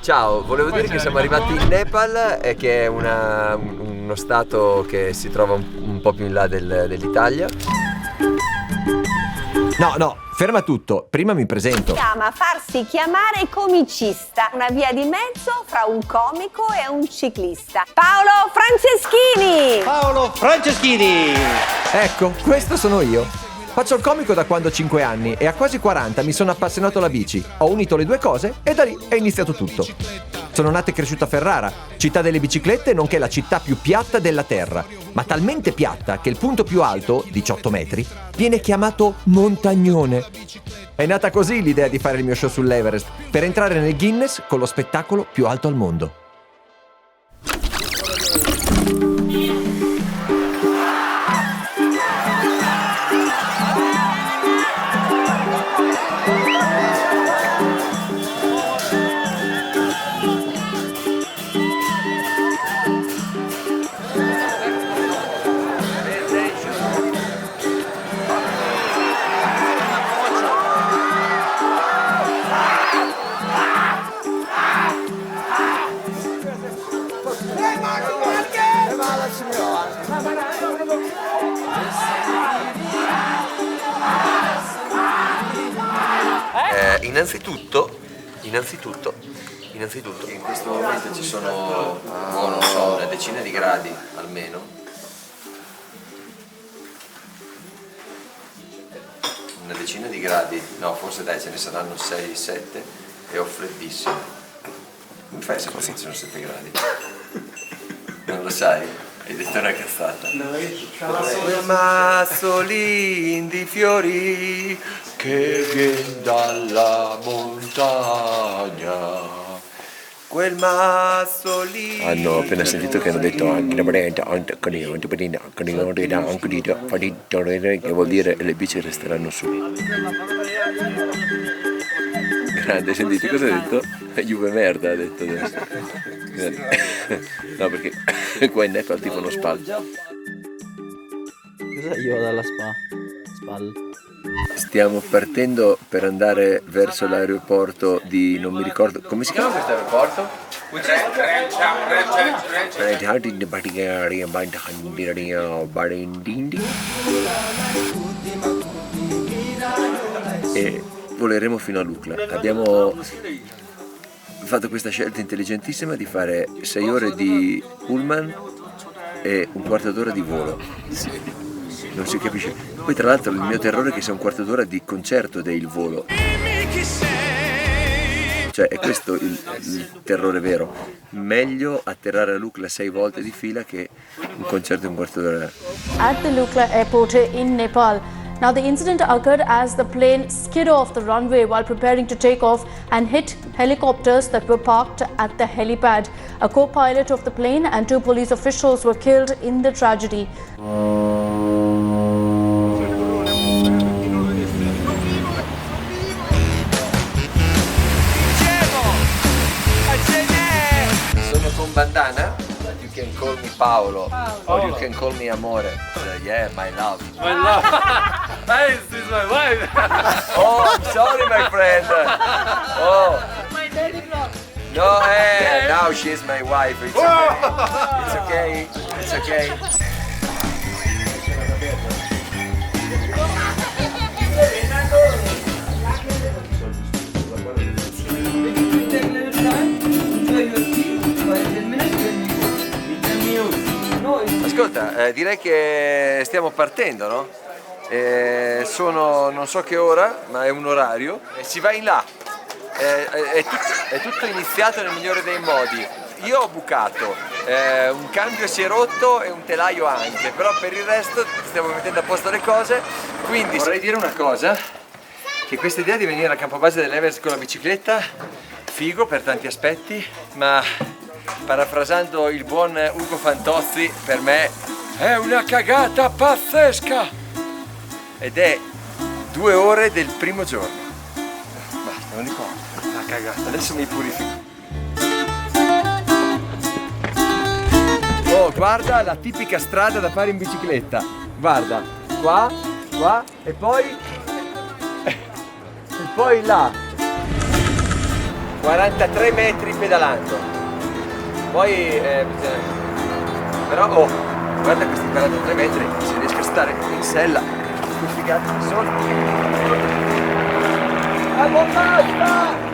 Ciao, volevo dire che siamo arrivati in Nepal e che è uno stato che si trova un po' più in là dell'Italia. No, ferma tutto, prima mi presento. Si chiama farsi chiamare comicista, una via di mezzo fra un comico e un ciclista. Paolo Franceschini! Ecco, questo sono io. Faccio il comico da quando ho 5 anni e a quasi 40 mi sono appassionato alla bici. Ho unito le due cose e da lì è iniziato tutto. Sono nato e cresciuto a Ferrara, città delle biciclette nonché la città più piatta della terra, ma talmente piatta che il punto più alto, 18 metri, viene chiamato Montagnone. È nata così l'idea di fare il mio show sull'Everest, per entrare nel Guinness con lo spettacolo più alto al mondo. Innanzitutto in questo momento ci sono, non so, una decina di gradi almeno. Una decina di gradi, no, forse dai, ce ne saranno 6-7 e ho freddissimo. Come fai se ci sono 7 gradi? Non lo sai? Hai detto una cazzata. Quel mazzolin di fiori che viene dalla montagna. Quel mazzolino. Hanno appena sentito che hanno detto che vuol dire le bici resteranno su. Grande, sentite cosa ha detto? Juve merda ha detto adesso. No, perché qua in Nepal tipo uno spal. Cos'è io dalla spal? Stiamo partendo per andare verso l'aeroporto di, non mi ricordo, come si chiama questo aeroporto? E voleremo fino a Lukla. Abbiamo fatto questa scelta intelligentissima di fare 6 ore di pullman e un quarto d'ora di volo. Non si capisce. Poi tra l'altro il mio terrore è che sia un quarto d'ora di concerto del volo. Cioè è questo il terrore vero. Meglio atterrare a Lukla 6 volte di fila che un concerto di un quarto d'ora. At the Lukla airport in Nepal. Now the incident occurred as the plane skid off the runway while preparing to take off and hit helicopters that were parked at the helipad. A co-pilot of the plane and 2 police officials were killed in the tragedy. Sono con bandana. You can call me Paolo. Or you can call me Amore. Yeah, my love. My love. Hey, this is my wife. Oh, I'm sorry, my friend. Oh. My daddy vlog. No, now she's my wife. It's okay. It's okay. It's okay. Ascolta, direi che stiamo partendo, no? Sono non so che ora, ma è un orario. Si va in là. È tutto iniziato nel migliore dei modi. Io ho bucato, un cambio si è rotto e un telaio anche, però per il resto stiamo mettendo a posto le cose. Quindi vorrei dire una cosa, che questa idea di venire al campo base dell'Everest con la bicicletta, figo per tanti aspetti, ma parafrasando il buon Ugo Fantozzi, per me è una cagata pazzesca! Ed è 2 ore del primo giorno. Basta, non ricordo. La cagata, adesso mi purifico. Oh, guarda la tipica strada da fare in bicicletta. Guarda, qua e poi là. 43 metri pedalando. Poi però guarda questi 43 metri, se riesco a stare in sella, questi gatti sono. Basta!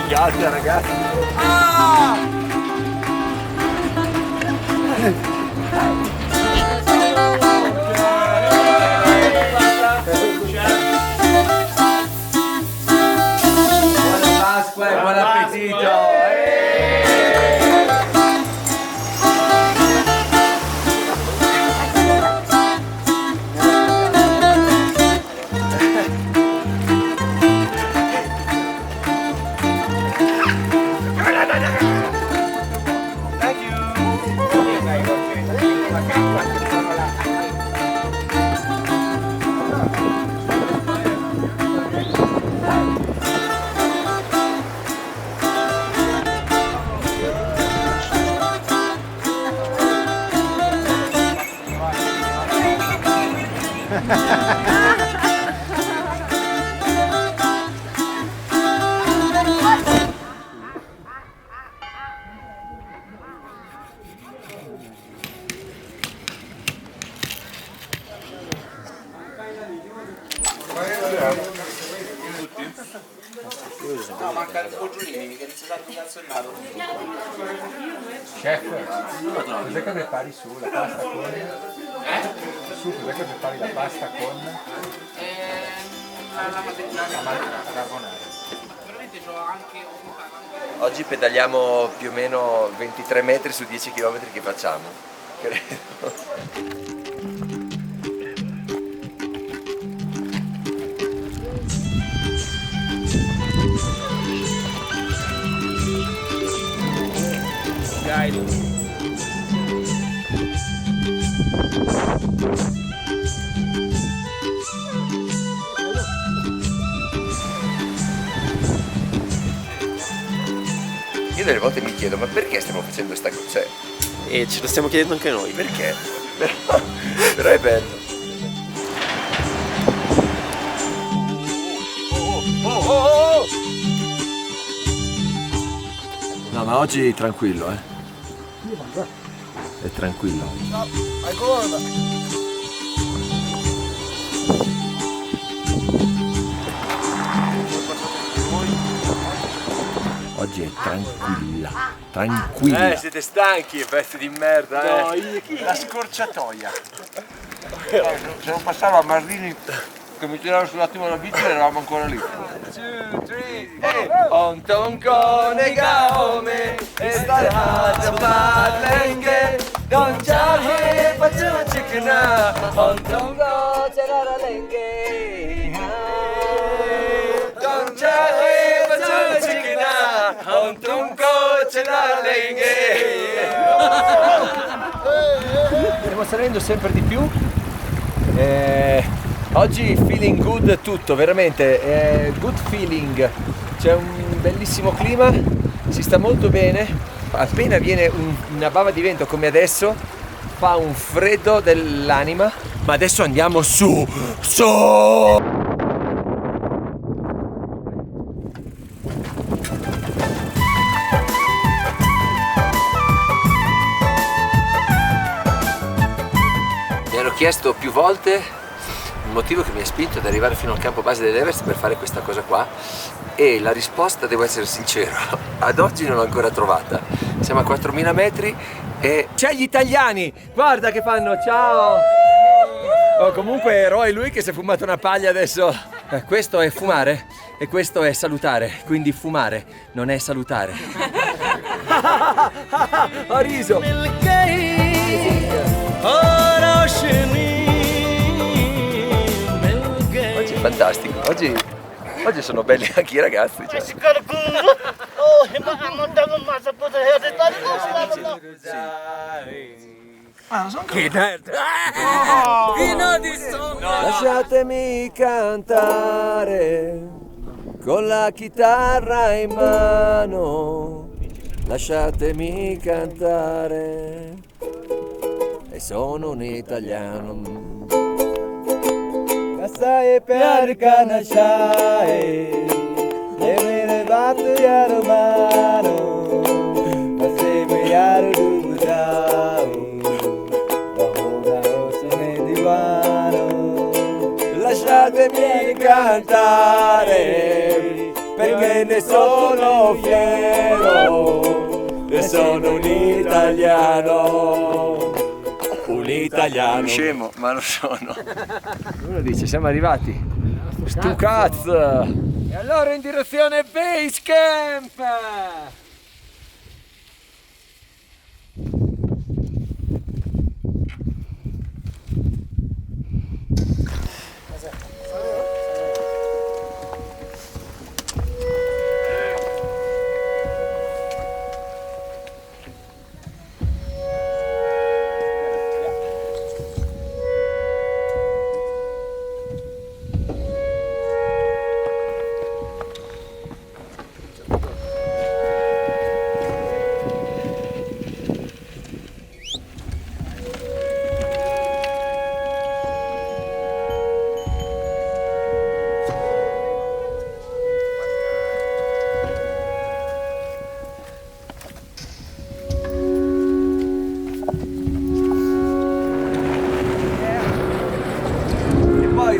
Figata ragazzi! Ah! Buona Pasqua e buon appetito! No, manca il Boggiolini che inizia tanto cazzo il nato. Chef, cos'è che prepari su la pasta con? Su cos'è che prepari la pasta con? La carbonara. Veramente c'ho anche. Oggi pedaliamo più o meno 23 metri su 10 km che facciamo, credo. Io delle volte mi chiedo, ma perché stiamo facendo questa cosa? Cioè, E ce lo stiamo chiedendo anche noi. perché? Però è bello. No, ma oggi tranquillo, È tranquillo. Oggi è tranquilla. Siete stanchi, pezzi di merda, No, la scorciatoia. Se non passava a Marlini che mi tirava sull'attimo la bici eravamo ancora lì. 2, 3, on toncone gaome e stare parlenghe don chahe facciamo chickena on tongo c'era lenghe don chahe facciamo chickena on tongo c'era lenghe. Stiamo salendo sempre di più. Oggi feeling good tutto, veramente, good feeling, c'è un bellissimo clima, si sta molto bene, appena viene una bava di vento come adesso fa un freddo dell'anima, ma adesso andiamo su! Mi hanno chiesto più volte il motivo che mi ha spinto ad arrivare fino al campo base dell'Everest per fare questa cosa qua, e la risposta, devo essere sincero, ad oggi non l'ho ancora trovata. Siamo a 4000 metri e c'è gli italiani, guarda che fanno, ciao! Oh, comunque Roy, lui che si è fumato una paglia adesso. Questo è fumare e questo è salutare, quindi fumare non è salutare. Ho riso. Oggi è fantastico, oggi sono belli anche i ragazzi. Cioè. Lasciatemi cantare con la chitarra in mano. lasciatemi cantare, e sono un italiano. Masai pyar ka nasha hai, ye mere baat yaar mano, base mein yaar doob jaऊं, raho na usme divano. Lasciatemi cantare, perché ne sono fiero, e sono un italiano. Un italiano. Scemo, ma lo sono. Uno dice, siamo arrivati. Stu cazzo! E allora in direzione Base Camp!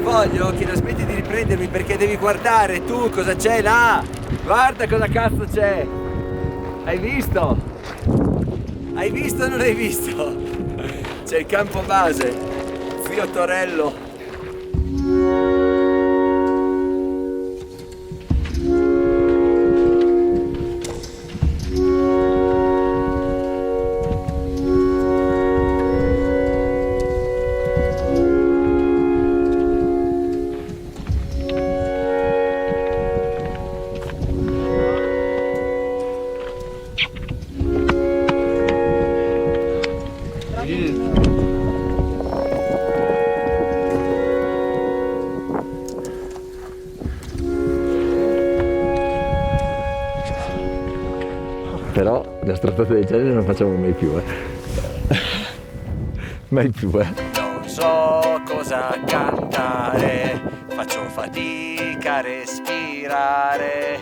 Voglio che non smetti di riprendermi, perché devi guardare tu cosa c'è là. Guarda cosa cazzo c'è. Hai visto? Hai visto o non hai visto? C'è il campo base, zio Torello. Però le strattate del genere non facciamo mai più, mai più, Non so cosa cantare, faccio fatica a respirare,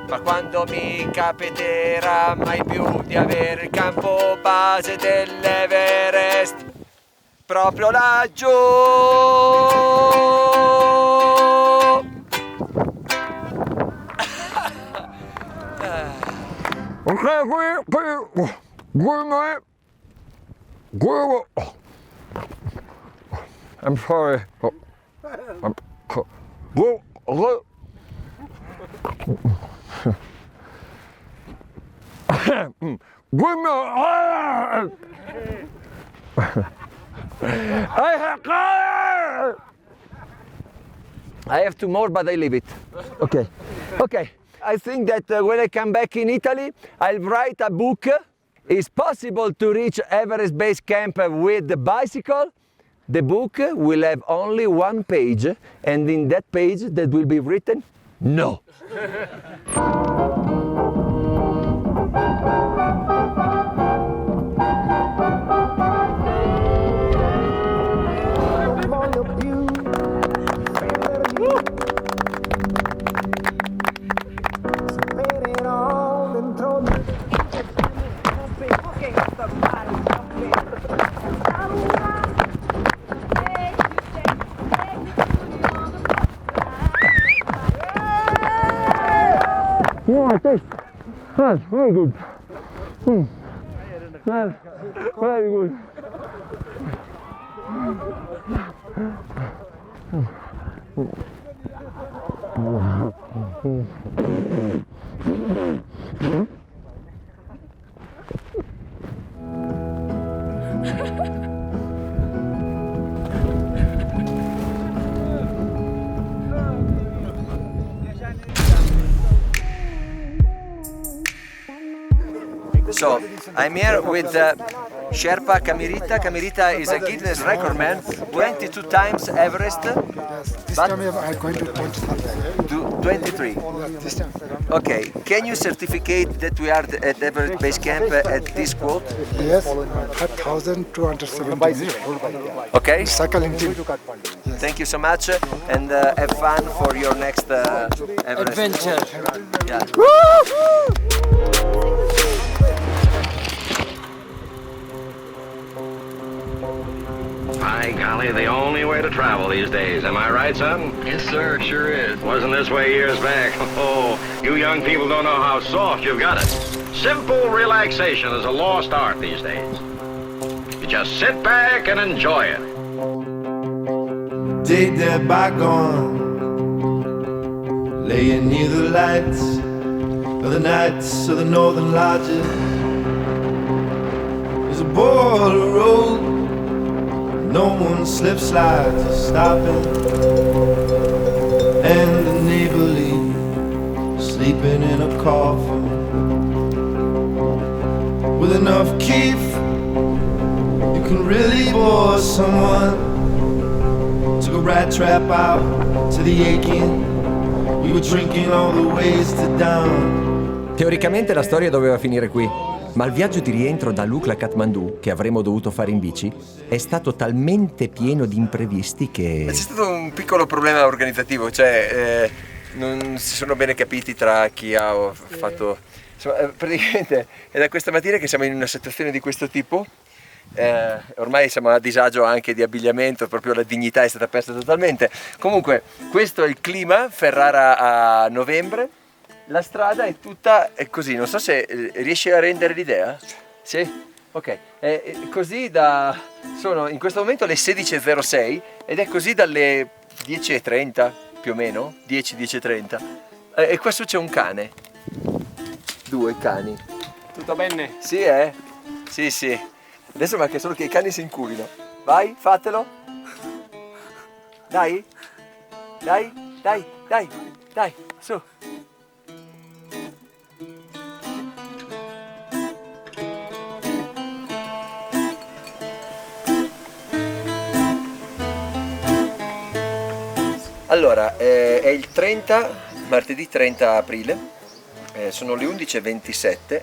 ma quando mi capiterà mai più di avere il campo base dell'Everest proprio laggiù. I'm sorry. I have two more, but I leave it. Okay. Okay. I think that when I come back in Italy, I'll write a book. It's possible to reach Everest Base Camp with the bicycle. The book will have only one page, and in that page that will be written, no. Yeah, thanks. That's very good. That's very good. So I'm here with Sherpa Kamirita. Kamirita is a Guinness record man, 22 times Everest. Yes, this But- time I'm going to 23. 23. This time. Okay, can you certificate that we are at Everest Base Camp at this quote? Yes, 5,270. Okay, Cycling team. thank you so much and have fun for your next Everest Adventure. Yeah. By golly, the only way to travel these days. Am I right, son? Yes, sir, sure is. Wasn't this way years back. Oh, you young people don't know how soft you've got it. Simple relaxation is a lost art these days. You just sit back and enjoy it. Take that bygone, laying near the lights of the nights of the northern lodges. There's a border road, no one slip slides or stopping, and the neighborly sleeping in a coffin with enough keef. You can really bore someone. Took a rat trap out to the aching. We were drinking all the ways to down. Teoricamente la storia doveva finire qui, ma il viaggio di rientro da Lukla a Kathmandu, che avremmo dovuto fare in bici, è stato talmente pieno di imprevisti che... C'è stato un piccolo problema organizzativo, cioè non si sono bene capiti tra chi ha fatto... Insomma, praticamente è da questa mattina che siamo in una situazione di questo tipo. Ormai siamo a disagio anche di abbigliamento, proprio la dignità è stata persa totalmente. Comunque questo è il clima, Ferrara a novembre, la strada è tutta così, non so se riesci a rendere l'idea? Sì? Ok, così sono in questo momento le 16.06 ed è così dalle 10.30 più o meno, 10.30 e qua su c'è un cane, 2 cani. Tutto bene? Sì, sì, sì. Adesso manca solo che i cani si inculino. Vai, fatelo. Dai. Dai, dai, dai, dai, su. Allora, è il 30, martedì 30 aprile, sono le 11.27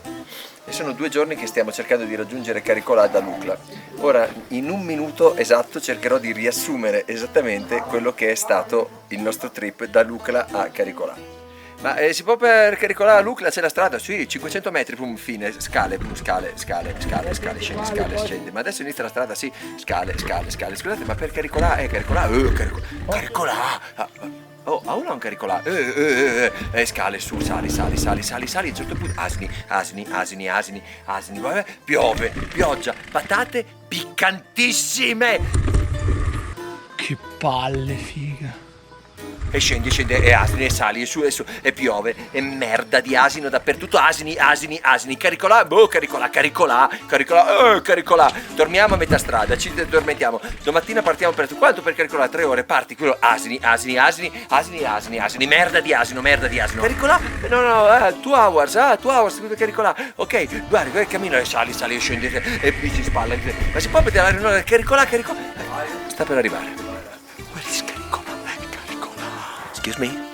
e sono 2 giorni che stiamo cercando di raggiungere Caricolà da Lukla. Ora, in un minuto esatto cercherò di riassumere esattamente quello che è stato il nostro trip da Lukla a Caricolà. Ma si può per Caricolà a Lukla? C'è la strada? Sì, 500 metri, pum, fine, scale, scende, scende. Ma adesso inizia la strada, sì, scale. Scusate, ma per Caricolà Caricolà! Oh, ha un Caricolà, scale su, sali, a un certo punto, asini, vabbè, piove, pioggia, patate piccantissime! Che palle, figa. E scende, e asini, e sali, e su, e piove, e merda di asino dappertutto, asini, Caricolà, Caricolà, dormiamo a metà strada, ci addormentiamo, domattina partiamo per quanto per Caricolà? 3 ore, parti, quello, asini, merda di asino, Caricolà, no, 2 hours, Caricolà, ok, guarda, il cammino, e sali, e scende, e bici spalla, ma si può vedere, Caricolà, sta per arrivare. Excuse me.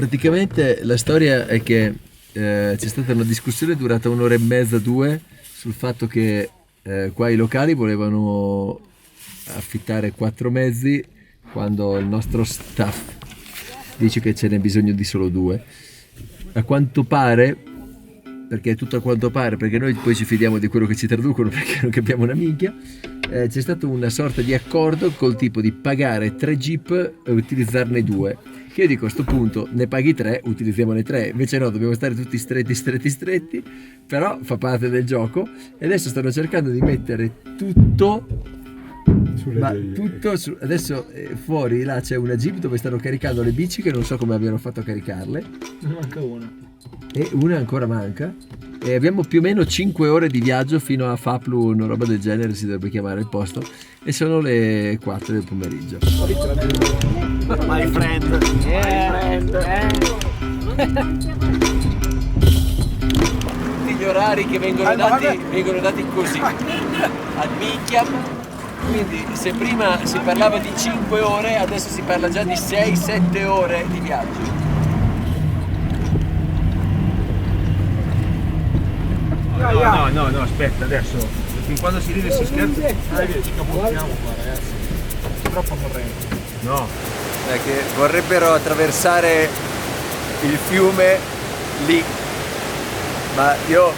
praticamente la storia è che c'è stata una discussione durata 1 ora e mezza, 2, sul fatto che qua i locali volevano affittare 4 mezzi quando il nostro staff dice che ce n'è bisogno di solo 2. A quanto pare, perché è tutto a quanto pare, perché noi poi ci fidiamo di quello che ci traducono perché non capiamo una minchia, c'è stata una sorta di accordo col tipo di pagare 3 jeep e utilizzarne 2. Che io dico, a sto punto ne paghi 3, utilizziamone 3, invece no, dobbiamo stare tutti stretti, però fa parte del gioco e adesso stanno cercando di mettere tutto, adesso fuori là c'è una jeep dove stanno caricando le bici che non so come abbiano fatto a caricarle. Ne manca una. E una ancora manca e abbiamo più o meno 5 ore di viaggio fino a Faplu, una roba del genere si dovrebbe chiamare il posto, e sono le 4 del pomeriggio. My friend. Tutti gli orari che vengono dati così ad minchia, quindi se prima si parlava di 5 ore adesso si parla già di 6-7 ore di viaggio. No, aspetta, adesso. Fin quando si ride e si scherza, ci capottiamo qua, ragazzi. C'è troppa corrente. No. È che vorrebbero attraversare il fiume lì. Ma io.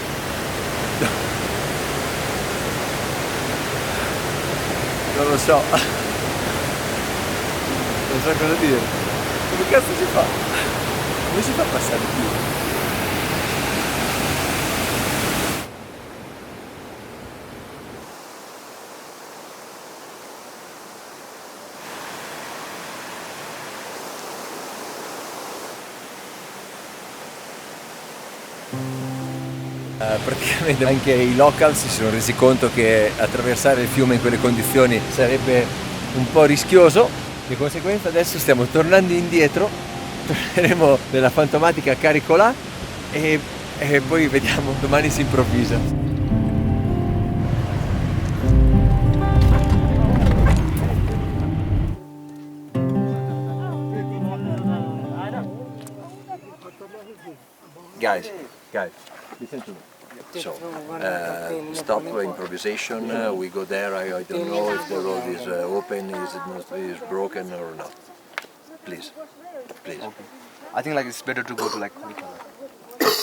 Non lo so. Non so cosa dire. Come cazzo si fa? Come si fa a passare il fiume? Praticamente anche i local si sono resi conto che attraversare il fiume in quelle condizioni sarebbe un po' rischioso, di conseguenza adesso stiamo tornando indietro, torneremo nella fantomatica Caricolà e poi vediamo, domani si improvvisa. Guys, listen to me. So, stop improvisation. We go there. I don't know if the road is open, is broken or not. Please. Okay. I think like it's better to go to like Caricola.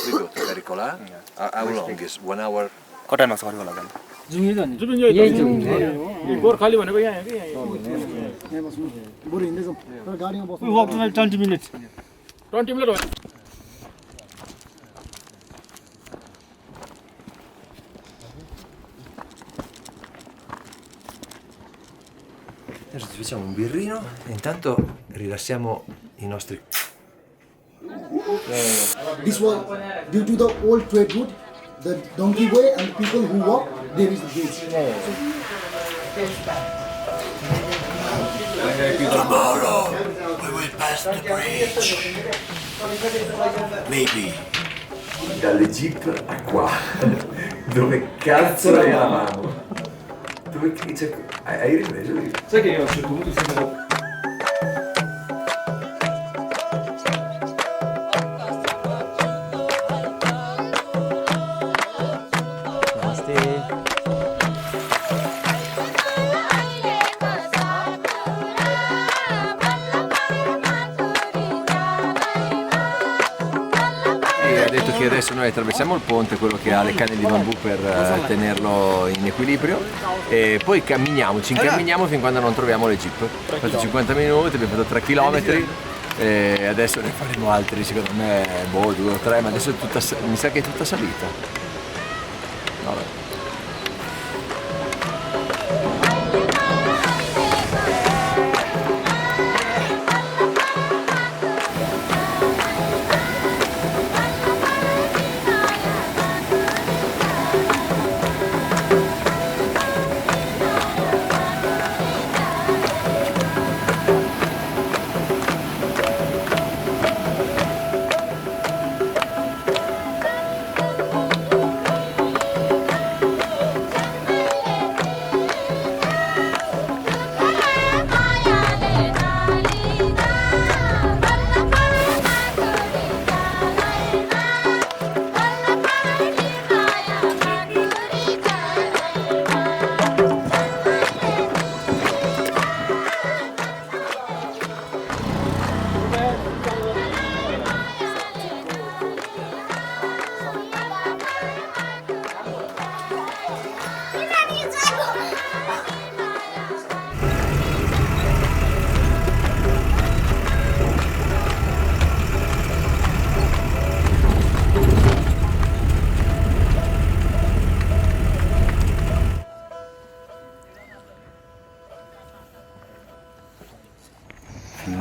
We go to Caricola. How long is 1 hour? कता मास Caricolaกัน जुबिन यही जुबिन गोर खाली भनेको यहाँ हो कि यहाँ बरु हिँड्दै जाउँ तर गाडीमा बस्नु We walk to like 20 minutes. 20 minutes. Adesso ci facciamo un birrino e intanto rilassiamo i nostri. This was due to the old trade route, the donkey way and the people who walk, there is the bridge. Tomorrow we will pass the bridge. Maybe. Dalle jeep a qua. Dove cazzo eravamo? Dove hai ripreso lì? Sai che io a un certo punto sembra. Che adesso noi attraversiamo il ponte, quello che ha le canne di bambù per tenerlo in equilibrio, e poi ci incamminiamo fin quando non troviamo le jeep. Abbiamo fatto 50 minuti, abbiamo fatto 3 km e adesso ne faremo altri, secondo me 2 o 3, ma adesso mi sa che è tutta salita. Vabbè.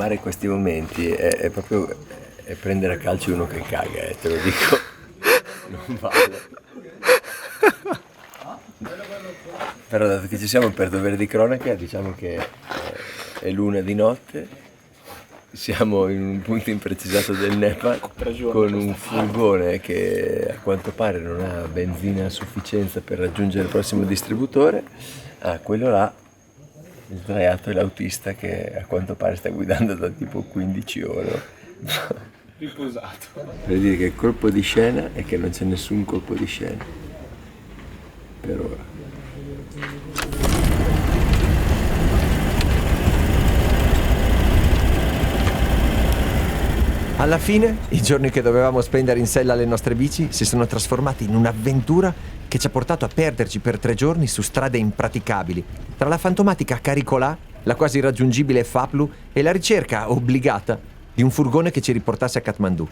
amare questi momenti è proprio prendere a calci uno che caga, te lo dico, non vale. Però dato che ci siamo per dovere di cronaca, diciamo che è l'una di notte, siamo in un punto imprecisato del Nepal con un furgone che a quanto pare non ha benzina a sufficienza per raggiungere il prossimo distributore. Quello là, il sdraiato è l'autista che a quanto pare sta guidando da tipo 15 ore. Riposato. Per dire che il colpo di scena è che non c'è nessun colpo di scena. Per ora. Alla fine, i giorni che dovevamo spendere in sella alle nostre bici si sono trasformati in un'avventura che ci ha portato a perderci per 3 giorni su strade impraticabili, tra la fantomatica Caricolà, la quasi irraggiungibile Phaplu e la ricerca obbligata di un furgone che ci riportasse a Kathmandu.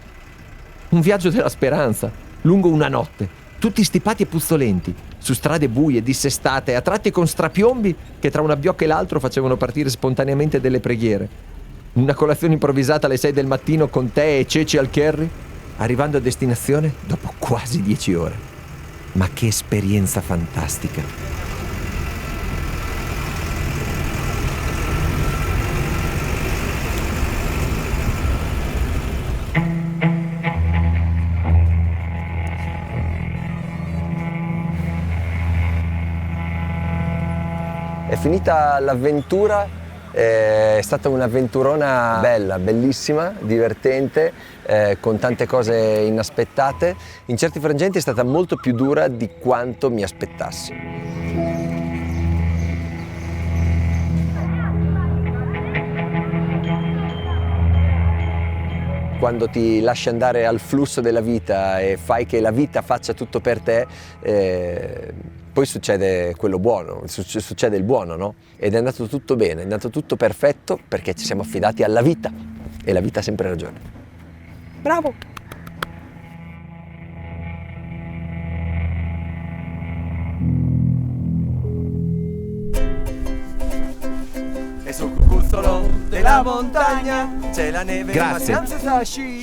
Un viaggio della speranza, lungo una notte, tutti stipati e puzzolenti, su strade buie, dissestate, a tratti con strapiombi che tra un abbiocco e l'altro facevano partire spontaneamente delle preghiere. Una colazione improvvisata alle 6 del mattino con tè e ceci al curry, arrivando a destinazione dopo quasi 10 ore. Ma che esperienza fantastica! È finita l'avventura. È stata un'avventurona bella, bellissima, divertente, con tante cose inaspettate. In certi frangenti è stata molto più dura di quanto mi aspettassi. Quando ti lasci andare al flusso della vita e fai che la vita faccia tutto per te, poi succede quello buono, succede il buono, no? Ed è andato tutto bene, è andato tutto perfetto perché ci siamo affidati alla vita e la vita ha sempre ragione. Bravo! E sul cucuzzolo della montagna c'è la neve. Grazie.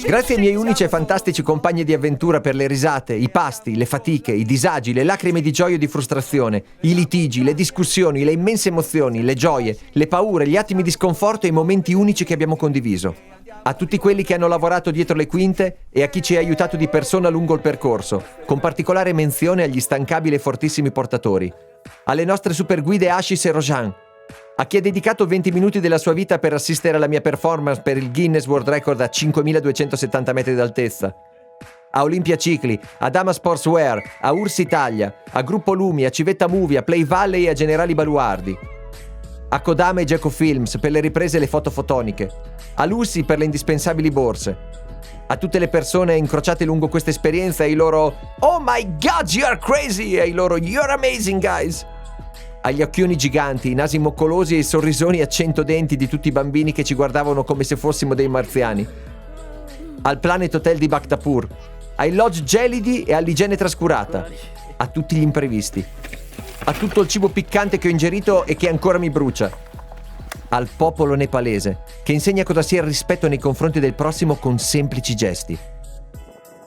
Grazie ai miei unici e fantastici compagni di avventura per le risate, i pasti, le fatiche, i disagi, le lacrime di gioia e di frustrazione, i litigi, le discussioni, le immense emozioni, le gioie, le paure, gli attimi di sconforto e i momenti unici che abbiamo condiviso. A tutti quelli che hanno lavorato dietro le quinte e a chi ci ha aiutato di persona lungo il percorso, con particolare menzione agli instancabili e fortissimi portatori. Alle nostre super guide Ashis e Rojan, a chi ha dedicato 20 minuti della sua vita per assistere alla mia performance per il Guinness World Record a 5.270 metri d'altezza, a Olimpia Cicli, a Dama Sportswear, a Urs Italia, a Gruppo Lumi, a Civetta Movie, a Play Valley e a Generali Baluardi, a Kodama e Geco Films per le riprese e le foto fotoniche, a Lucy per le indispensabili borse, a tutte le persone incrociate lungo questa esperienza e i loro "Oh my God, you're crazy!" e i loro "You're amazing, guys!", agli occhioni giganti, i nasi moccolosi e i sorrisoni a 100 denti di tutti i bambini che ci guardavano come se fossimo dei marziani, al Planet Hotel di Bhaktapur, ai lodge gelidi e all'igiene trascurata, a tutti gli imprevisti, a tutto il cibo piccante che ho ingerito e che ancora mi brucia, al popolo nepalese che insegna cosa sia il rispetto nei confronti del prossimo con semplici gesti,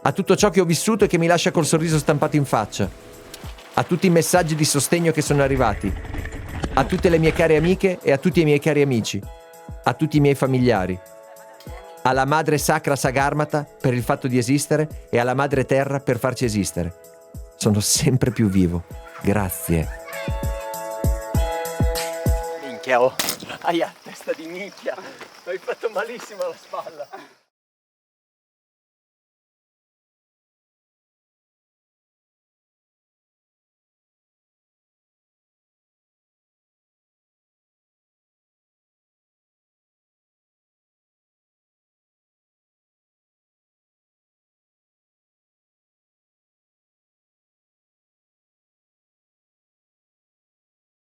a tutto ciò che ho vissuto e che mi lascia col sorriso stampato in faccia, a tutti i messaggi di sostegno che sono arrivati, a tutte le mie care amiche e a tutti i miei cari amici, a tutti i miei familiari, alla Madre Sacra Sagarmata per il fatto di esistere e alla Madre Terra per farci esistere. Sono sempre più vivo. Grazie. Minchia, oh. Aia, testa di minchia. Mi hai fatto malissimo alla spalla.